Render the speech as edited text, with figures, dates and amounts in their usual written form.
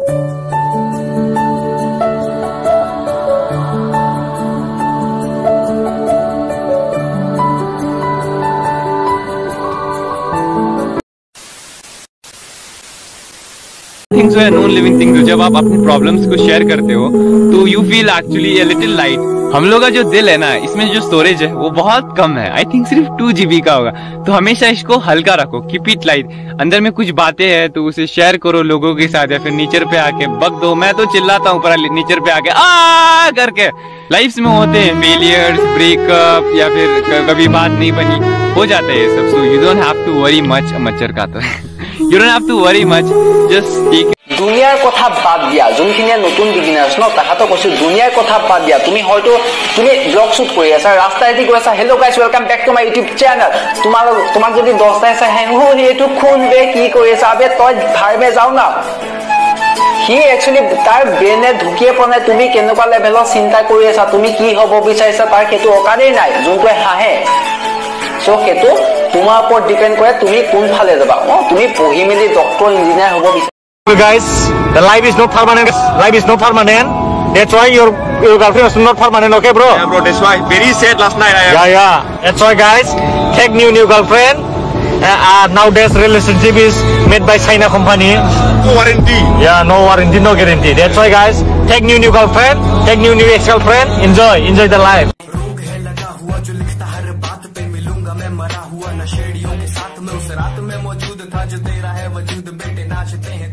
Things है non living things. जब आप अपनी प्रॉब्लम्स को शेयर करते हो तो you feel actually a little light. हम लोग का जो दिल है ना, इसमें जो स्टोरेज है वो बहुत कम है। आई थिंक सिर्फ 2 GB का होगा। तो हमेशा इसको हल्का रखो, कीप इट लाइट। अंदर में कुछ बातें हैं तो उसे शेयर करो लोगों के साथ, या फिर नेचर पे आके बक दो। मैं तो चिल्लाता हूँ पर नेचर पे आके आ करके। लाइफ में होते हैं फेलियर्स, ब्रेकअप, या फिर कभी बात नहीं बनी, हो जाता है ये सब। So you don't have to worry much. मच्छर का तो you don't have to worry much, just take. दुनियार कथा बाद दिया, जोनखिनिया नतुन बिगिनार्स न ताहातो কৈছো दुनियार कथा बाद दिया। তুমি হয়তো তুমি ব্লগ শুট কৰি আছা, ৰাস্তাইদি গৈ আছা, hello guys welcome back to my YouTube channel. তোমাক যদি 10টা আছে হে হো এটো কোন বে কি কৰি আছা, আবে তই ভাইবে যাও না। হি একচুয়ালি তার ব্রেনে ঢুকিয়ে পনে তুমি কেনেকুৱা লেভেলৰ চিন্তা কৰি আছা, তুমি কি হ'ব বিচাৰিছা তাৰ হেতু অকাৰেই নাই, যোনটোৱে হাহে। সো হেতু তোমাৰ ওপৰত ডিপেন্ড কৰে তুমি কোন ফালে যাবা। তুমি পঢ়ি মেলি ডক্টৰ ইঞ্জিনিয়াৰ হ'ব বিচাৰিছা। Guys, the life is not permanent. Life is not permanent. That's why your girlfriend is not permanent, okay, bro? Yeah, bro. That's why. Very sad last night. Yeah. That's why, guys, take new girlfriend. Nowadays, relationship is made by China company. No warranty. Yeah, no warranty, no guarantee. That's why, guys, take new girlfriend, take new ex-girlfriend. Enjoy the life. रोग है लगा हुआ जो लिखता हर बात पे, मिलूंगा मैं मरा हुआ नशेड़ियों के साथ में, उस रात में मौजूद था जो तेरा है वजूद, बेटे नाचते हैं।